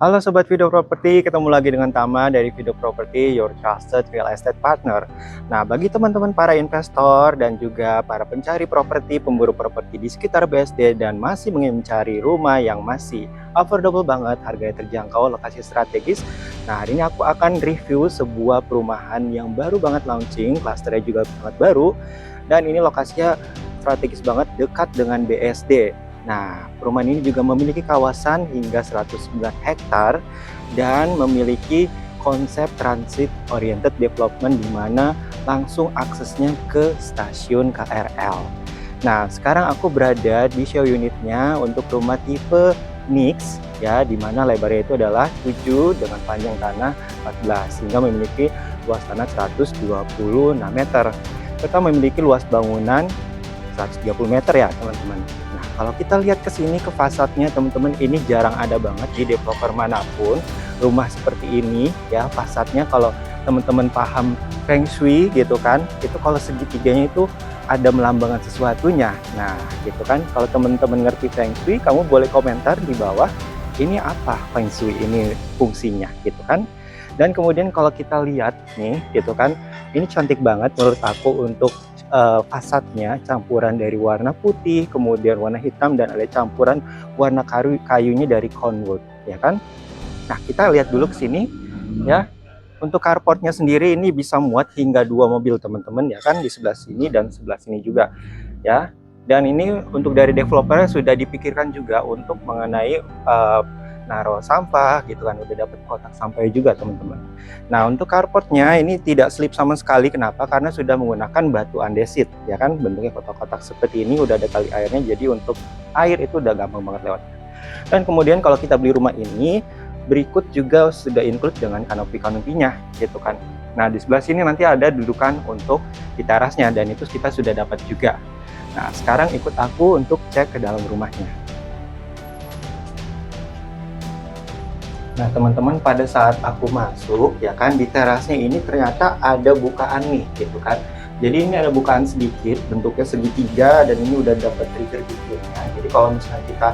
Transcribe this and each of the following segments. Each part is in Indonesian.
Halo Sobat Video Property, ketemu lagi dengan Tama dari Video Property, your trusted real estate partner. Nah, bagi teman-teman para investor dan juga para pencari properti, pemburu properti di sekitar BSD dan masih ingin mencari rumah yang masih affordable banget, harganya terjangkau, lokasi strategis. Nah, hari ini aku akan review sebuah perumahan yang baru banget launching, klasternya juga sangat baru, dan ini lokasinya strategis banget, dekat dengan BSD. Nah, perumahan ini juga memiliki kawasan hingga 109 hektar dan memiliki konsep transit oriented development di mana langsung aksesnya ke stasiun KRL. Nah, sekarang aku berada di show unitnya untuk rumah tipe Nix ya, di mana lebarnya itu adalah 7 dengan panjang tanah 14 sehingga memiliki luas tanah 126 meter. Serta memiliki luas bangunan 130 meter ya, teman-teman. Nah, kalau kita lihat ke sini ke fasadnya, teman-teman, ini jarang ada banget di developer manapun rumah seperti ini ya. Fasadnya kalau teman-teman paham Feng Shui gitu kan, itu kalau segitiganya itu ada melambangkan sesuatunya. Nah, gitu kan. Kalau teman-teman ngerti Feng Shui, kamu boleh komentar di bawah, ini apa Feng Shui ini fungsinya gitu kan. Dan kemudian kalau kita lihat nih gitu kan, ini cantik banget menurut aku untuk fasadnya, campuran dari warna putih, kemudian warna hitam, dan ada campuran warna kayunya dari Conwood, ya kan? Nah, kita lihat dulu ke sini, ya. Untuk carportnya sendiri ini bisa muat hingga 2 mobil, teman-teman, ya kan? Di sebelah sini dan sebelah sini juga, ya. Dan ini untuk dari developer sudah dipikirkan juga untuk mengenai naruh sampah gitu kan, udah dapat kotak sampah juga, teman-teman. Nah, untuk carportnya ini tidak slip sama sekali. Kenapa? Karena sudah menggunakan batu andesit, ya kan, bentuknya kotak-kotak seperti ini, udah ada tali airnya, jadi untuk air itu udah gampang banget lewat. Dan kemudian kalau kita beli rumah ini, berikut juga sudah include dengan kanopi-kanopinya gitu kan. Nah, di sebelah sini nanti ada dudukan untuk di terasnya, dan itu kita sudah dapat juga. Nah, sekarang ikut aku untuk cek ke dalam rumahnya. Nah, teman-teman, pada saat aku masuk ya kan, di terasnya ini ternyata ada bukaan nih gitu kan. Jadi ini ada bukaan sedikit, bentuknya segitiga, dan ini udah dapat trigger dikitnya. Jadi kalau misalnya kita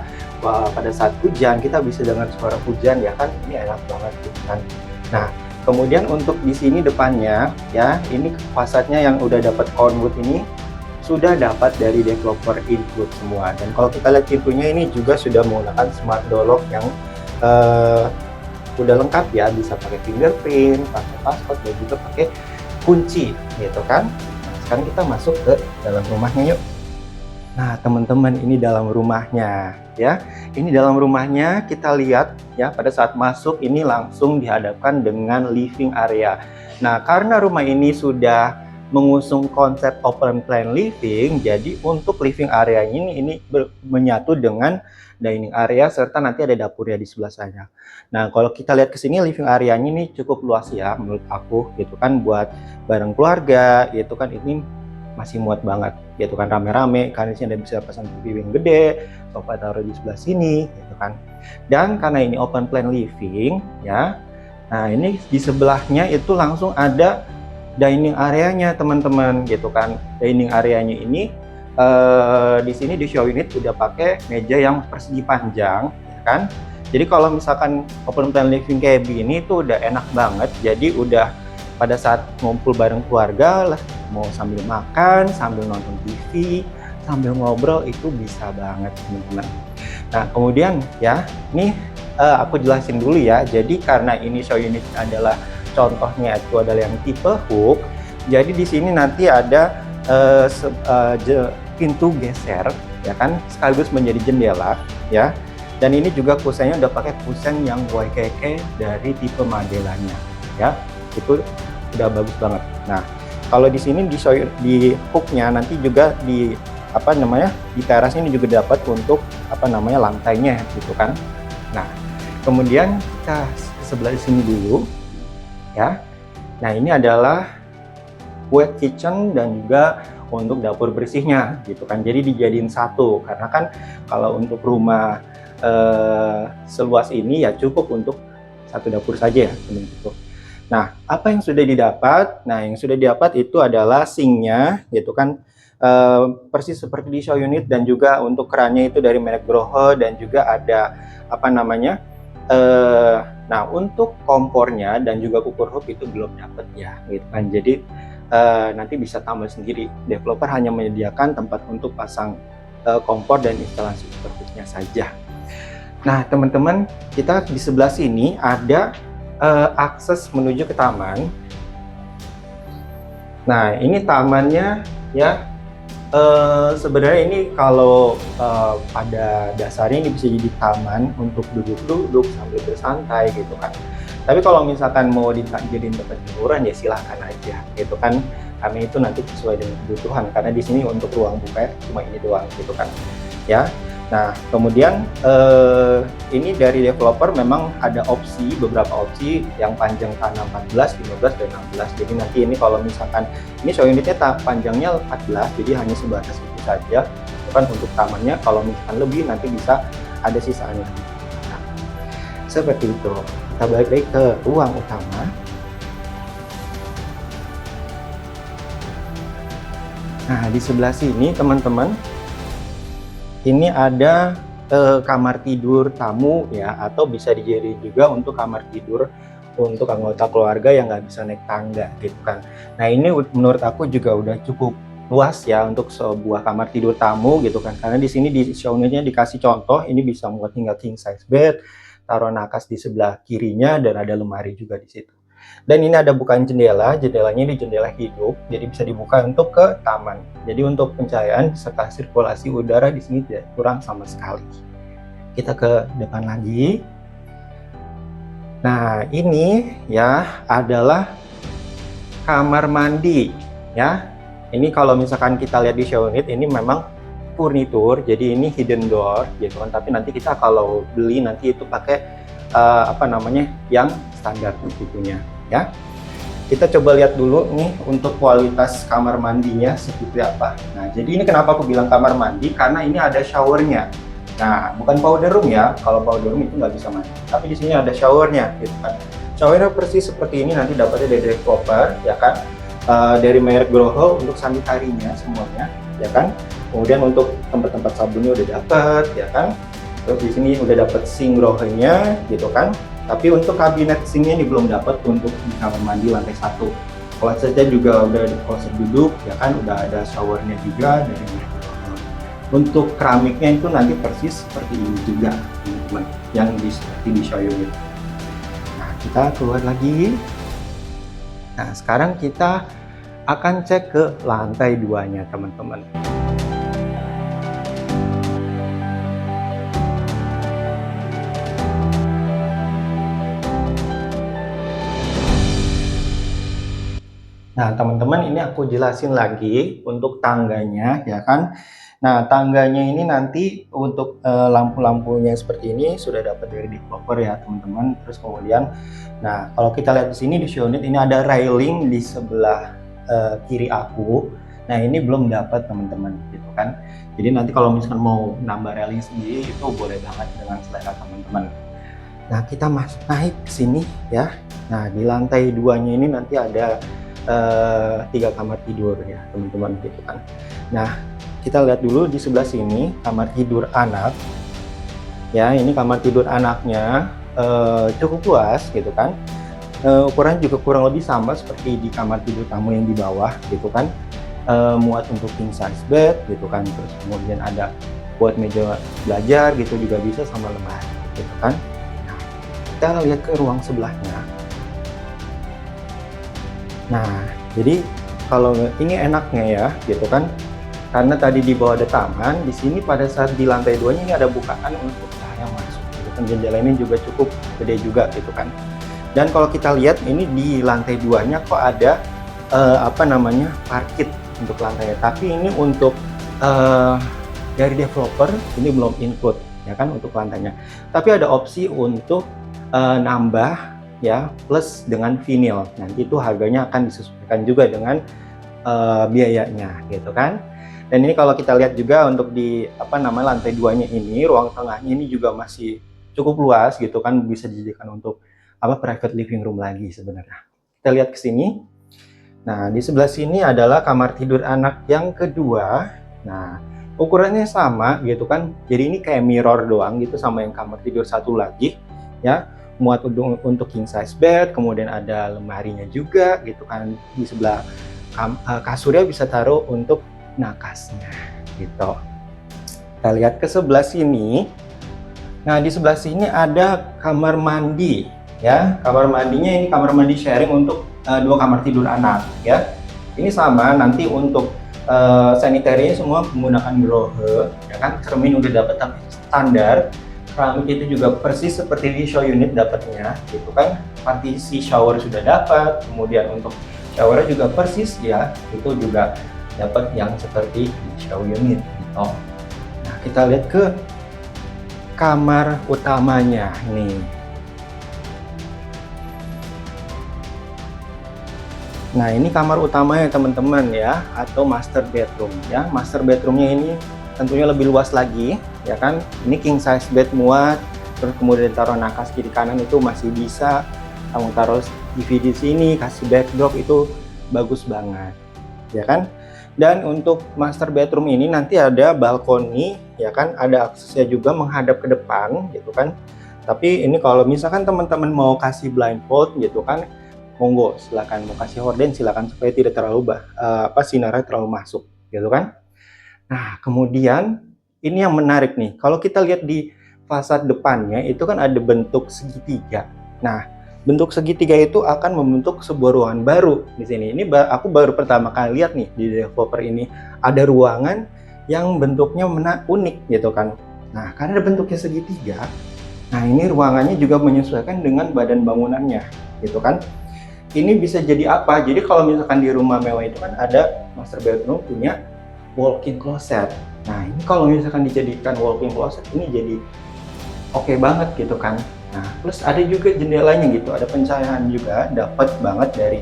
pada saat hujan, kita bisa dengar suara hujan ya kan, ini enak banget gitu kan. Nah, kemudian untuk di sini depannya ya, ini fasadnya yang udah dapat Conwood ini sudah dapat dari developer include semua. Dan kalau kita lihat pintunya ini juga sudah menggunakan smart door lock yang udah lengkap ya, bisa pakai fingerprint, pakai passcode, dan juga pakai kunci gitu kan. Nah, sekarang kita masuk ke dalam rumahnya yuk. Nah, teman-teman, ini dalam rumahnya ya. Ini dalam rumahnya, kita lihat ya, pada saat masuk ini langsung dihadapkan dengan living area. Nah, karena rumah ini sudah mengusung konsep open plan living, jadi untuk living area ini menyatu dengan dining area, serta nanti ada dapurnya di sebelah sana. Nah, kalau kita lihat ke sini, living area-nya ini cukup luas ya menurut aku gitu kan, buat bareng keluarga gitu kan, ini masih muat banget gitu kan, rame-rame karena sini ada bisa pasang TV yang gede, sofa taruh di sebelah sini gitu kan. Dan karena ini open plan living ya, nah ini di sebelahnya itu langsung ada dining areanya, teman-teman gitu kan. Dining areanya ini di sini di show unit udah pakai meja yang persegi panjang ya kan. Jadi kalau misalkan open plan living kayak begini itu udah enak banget. Jadi udah pada saat ngumpul bareng keluarga lah, mau sambil makan, sambil nonton TV, sambil ngobrol, itu bisa banget, teman-teman. Nah, kemudian ya, ini aku jelasin dulu ya. Jadi karena ini show unit adalah contohnya itu adalah yang tipe hook. Jadi di sini nanti ada pintu geser ya kan, sekaligus menjadi jendela ya. Dan ini juga kusennya udah pakai kusen yang YKK dari tipe Magellannya ya. Itu udah bagus banget. Nah, kalau di sini di hooknya nanti juga di apa namanya, di teras ini juga dapat untuk apa namanya, lantainya gitu kan. Nah, kemudian kita ke sebelah sini dulu ya. Nah, ini adalah wet kitchen dan juga untuk dapur bersihnya gitu kan. Jadi dijadiin satu, karena kan kalau untuk rumah seluas ini ya cukup untuk satu dapur saja ya, gitu. Nah, apa yang sudah didapat? Nah, yang sudah didapat itu adalah sinknya gitu kan, persis seperti di show unit, dan juga untuk kerannya itu dari merek Broho, dan juga ada apa namanya, Nah, untuk kompornya dan juga cooker hob itu belum dapat ya, gitu kan. Jadi nanti bisa tambah sendiri. Developer hanya menyediakan tempat untuk pasang kompor dan instalasi cooker saja. Nah, teman-teman, kita di sebelah sini ada akses menuju ke taman. Nah, ini tamannya ya. Sebenarnya ini kalau pada dasarnya ini bisa jadi taman untuk duduk-duduk sambil bersantai gitu kan. Tapi kalau misalkan mau dijadiin tempat hiburan ya silahkan aja gitu kan. Karena itu nanti sesuai dengan kebutuhan. Karena di sini untuk ruang buka cuma ini doang gitu kan. Ya. Nah, kemudian ini dari developer memang ada beberapa opsi yang panjang tanah 14, 15, dan 16. Jadi nanti ini kalau misalkan ini show unitnya panjangnya 14, jadi hanya sebatas itu saja. Itu kan untuk tamannya, kalau misalkan lebih nanti bisa ada sisaan lagi. Nah, seperti itu. Kita balik lagi ke ruang utama. Nah, di sebelah sini teman-teman, ini ada kamar tidur tamu ya, atau bisa dijadiin juga untuk kamar tidur untuk anggota keluarga yang nggak bisa naik tangga gitu kan. Nah, ini menurut aku juga udah cukup luas ya untuk sebuah kamar tidur tamu gitu kan, karena di sini di show unitnya dikasih contoh ini bisa muat hingga king size bed, taruh nakas di sebelah kirinya, dan ada lemari juga di situ. Dan ini ada bukaan jendelanya ini jendela hidup, jadi bisa dibuka untuk ke taman. Jadi untuk pencahayaan serta sirkulasi udara di sini tidak kurang sama sekali. Kita ke depan lagi. Nah, ini ya adalah kamar mandi ya. Ini kalau misalkan kita lihat di show unit ini memang furnitur, jadi ini hidden door gitu kan. Tapi nanti kita kalau beli nanti itu pakai yang standar tentunya ya. Kita coba lihat dulu nih untuk kualitas kamar mandinya seperti apa. Nah, jadi ini kenapa aku bilang kamar mandi, karena ini ada showernya. Nah, bukan powder room ya. Kalau powder room itu nggak bisa mandi. Tapi di sini ada showernya, gitu kan. Showernya persis seperti ini, nanti dapatnya dari developer, ya kan. Dari merek Groho untuk sanitarinya semuanya, ya kan. Kemudian untuk tempat-tempat sabunnya udah dapat, ya kan. Terus di sini udah dapat sink Groho-nya, gitu kan. Tapi untuk kabinet sinknya ini belum dapat untuk di kamar mandi lantai 1. Klosetnya juga udah ada kloset duduk, ya kan, udah ada showernya juga dari merek. Untuk keramiknya itu nanti persis seperti ini juga, teman-teman, yang seperti di show unit. Nah, kita keluar lagi. Nah, sekarang kita akan cek ke lantai 2-nya, teman-teman. Nah, teman-teman, ini aku jelasin lagi untuk tangganya, ya kan. Nah, tangganya ini nanti untuk lampu-lampunya seperti ini sudah dapat dari developer ya, teman-teman. Terus kemudian, nah kalau kita lihat di sini di show unit ini ada railing di sebelah kiri aku. Nah, ini belum dapat, teman-teman, gitu kan. Jadi nanti kalau misalkan mau nambah railing sendiri itu boleh banget dengan selera teman-teman. Nah, kita naik ke sini ya. Nah, di lantai 2-nya ini nanti ada 3 kamar tidur ya, teman-teman, gitu kan. Nah, kita lihat dulu di sebelah sini kamar tidur anak. Ya, ini kamar tidur anaknya cukup luas gitu kan. Ukuran juga kurang lebih sama seperti di kamar tidur tamu yang di bawah gitu kan. Muat untuk king size bed gitu kan. Terus kemudian ada buat meja belajar gitu juga bisa, sama lemari gitu kan. Nah, kita lihat ke ruang sebelahnya. Nah, jadi kalau ini enaknya ya, gitu kan, karena tadi di bawah ada taman, di sini pada saat di lantai 2-nya ini ada bukaan untuk cahaya masuk, gitu kan. Jendela ini juga cukup gede juga, gitu kan. Dan kalau kita lihat ini di lantai 2-nya kok ada parkit untuk lantainya, tapi ini untuk dari developer ini belum include, ya kan, untuk lantainya. Tapi ada opsi untuk nambah ya, plus dengan vinil. Nanti itu harganya akan disesuaikan juga dengan biayanya, gitu kan. Dan ini kalau kita lihat juga untuk di lantai 2-nya ini, ruang tengahnya ini juga masih cukup luas gitu kan, bisa dijadikan untuk private living room lagi sebenarnya. Kita lihat ke sini. Nah, di sebelah sini adalah kamar tidur anak yang kedua. Nah, ukurannya sama gitu kan. Jadi ini kayak mirror doang gitu sama yang kamar tidur satu lagi ya. muat untuk king size bed, kemudian ada lemarinya juga gitu kan. Di sebelah kasurnya bisa taruh untuk nakasnya gitu. Kita lihat ke sebelah sini. Nah, di sebelah sini ada kamar mandi ya. Kamar mandinya ini kamar mandi sharing untuk 2 kamar tidur anak ya. Ini sama nanti untuk sanitary semua menggunakan grohe ya kan. Cermin udah dapat tapi standar. Keramik itu juga persis seperti di show unit dapatnya gitu kan. Partisi shower sudah dapat, kemudian untuk showernya juga persis ya, itu juga dapat yang seperti di show unit gitu. Nah, kita lihat ke kamar utamanya nih. Nah, ini kamar utamanya teman-teman ya, atau master bedroom ya. Master bedroomnya ini tentunya lebih luas lagi ya kan. Ini king size bed muat, terus kemudian taruh nakas kiri kanan itu masih bisa. Kamu taruh TV di sini, kasih backdrop, itu bagus banget ya kan. Dan untuk master bedroom ini nanti ada balkoni ya kan, ada aksesnya juga menghadap ke depan gitu kan. Tapi ini kalau misalkan teman-teman mau kasih blindfold gitu kan, monggo silakan, mau kasih horden silakan, supaya tidak terlalu sinarnya terlalu masuk gitu kan. Nah, kemudian ini yang menarik nih, kalau kita lihat di fasad depannya itu kan ada bentuk segitiga. Nah, bentuk segitiga itu akan membentuk sebuah ruangan baru di sini. Ini aku baru pertama kali lihat nih di developer ini, ada ruangan yang bentuknya unik gitu kan. Nah, karena bentuknya segitiga, nah ini ruangannya juga menyesuaikan dengan badan bangunannya gitu kan. Ini bisa jadi apa? Jadi kalau misalkan di rumah mewah itu kan ada master bedroom punya walk-in closet. Nah, ini kalau misalkan dijadikan walk-in closet ini jadi oke banget gitu kan. Nah, plus ada juga jendelanya gitu, ada pencahayaan juga, dapat banget dari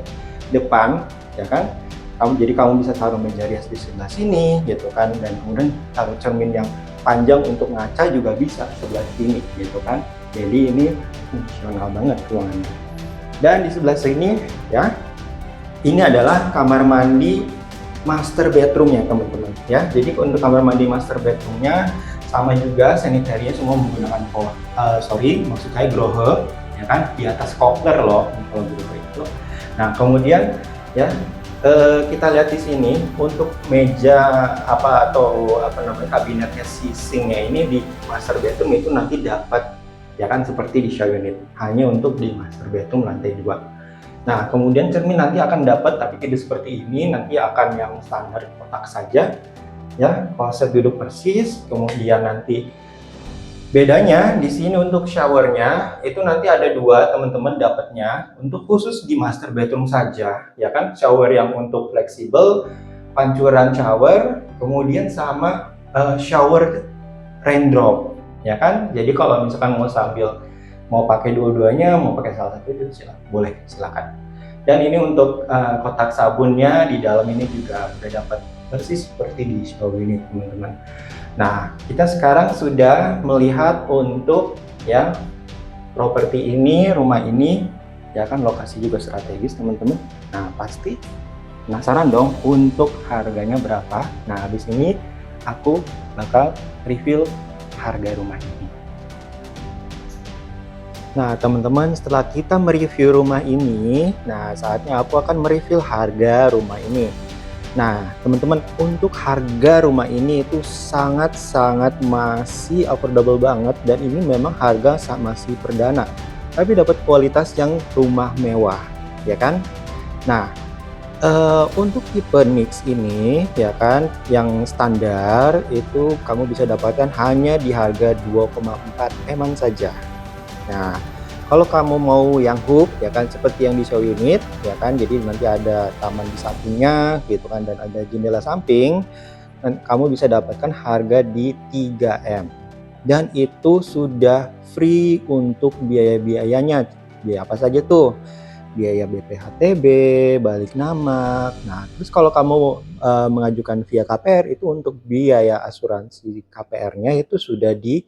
depan ya kan. Jadi kamu bisa taruh meja rias di sebelah sini gitu kan, dan kemudian taruh cermin yang panjang untuk ngaca juga bisa sebelah sini gitu kan. Jadi ini fungsional banget ruangannya. Dan di sebelah sini ya, ini adalah kamar mandi master bedroomnya teman-teman ya. Jadi untuk kamar mandi master bedroomnya sama juga, sanitary semua menggunakan maksud saya grohe ya kan, di atas coupler loh kalau grohe itu. Nah, kemudian ya kita lihat di sini untuk meja kabinetnya si sinknya ini di master bedroom itu nanti dapat ya kan, seperti di show unit, hanya untuk di master bedroom lantai 2. Nah, kemudian cermin nanti akan dapat, tapi tidak seperti ini, nanti akan yang standar kotak saja ya, kloset duduk persis. Kemudian nanti bedanya di sini untuk showernya itu nanti ada 2 teman-teman dapatnya, untuk khusus di master bedroom saja ya kan. Shower yang untuk fleksibel, pancuran shower, kemudian sama shower raindrop ya kan. Jadi kalau misalkan mau pakai dua-duanya, mau pakai salah satu itu silakan. Dan ini untuk kotak sabunnya di dalam ini juga udah dapat persis seperti di show ini teman-teman. Nah, kita sekarang sudah melihat untuk ya properti ini, rumah ini ya kan, lokasi juga strategis teman-teman. Nah, pasti penasaran dong untuk harganya berapa. Nah, habis ini aku bakal review harga rumah ini. Nah, teman-teman, setelah kita mereview rumah ini, nah saatnya aku akan mereview harga rumah ini. Nah, teman-teman, untuk harga rumah ini itu sangat-sangat masih affordable banget, dan ini memang harga masih perdana, tapi dapat kualitas yang rumah mewah, ya kan? Nah, untuk tipe Nix ini ya kan, yang standar itu kamu bisa dapatkan hanya di harga 2,4 M saja. Nah, kalau kamu mau yang hub ya kan, seperti yang di show unit ya kan, jadi nanti ada taman di sampingnya gitu kan, dan ada jendela samping, dan kamu bisa dapatkan harga di 3M, dan itu sudah free untuk biaya-biayanya. Biaya apa saja tuh? Biaya BPHTB, balik nama. Nah, terus kalau kamu mengajukan via KPR, itu untuk biaya asuransi KPR-nya itu sudah di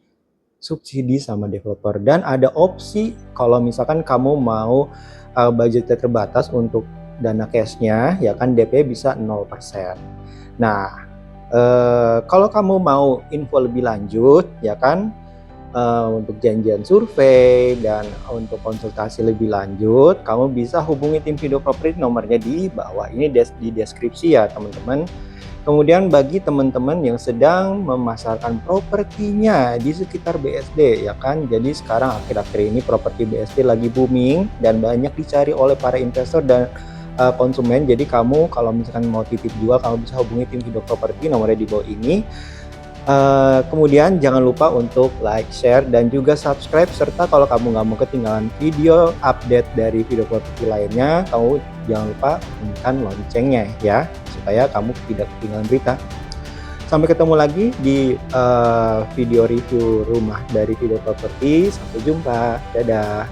subsidi sama developer. Dan ada opsi kalau misalkan kamu mau budgetnya terbatas untuk dana cashnya ya kan, DP bisa 0%. Nah, kalau kamu mau info lebih lanjut ya kan, untuk janjian survei dan untuk konsultasi lebih lanjut, kamu bisa hubungi tim Video Property, nomornya di bawah ini di deskripsi ya teman-teman. Kemudian bagi teman-teman yang sedang memasarkan propertinya di sekitar BSD ya kan, jadi sekarang akhir-akhir ini properti BSD lagi booming dan banyak dicari oleh para investor dan konsumen. Jadi kamu kalau misalkan mau titip jual, kamu bisa hubungi tim Video Property, nomornya di bawah ini. Kemudian jangan lupa untuk like, share, dan juga subscribe, serta kalau kamu nggak mau ketinggalan video update dari Video Property lainnya, kamu jangan lupa bunyikan loncengnya ya, supaya kamu tidak ketinggalan berita. Sampai ketemu lagi di video review rumah dari Video Property. Sampai jumpa, dadah.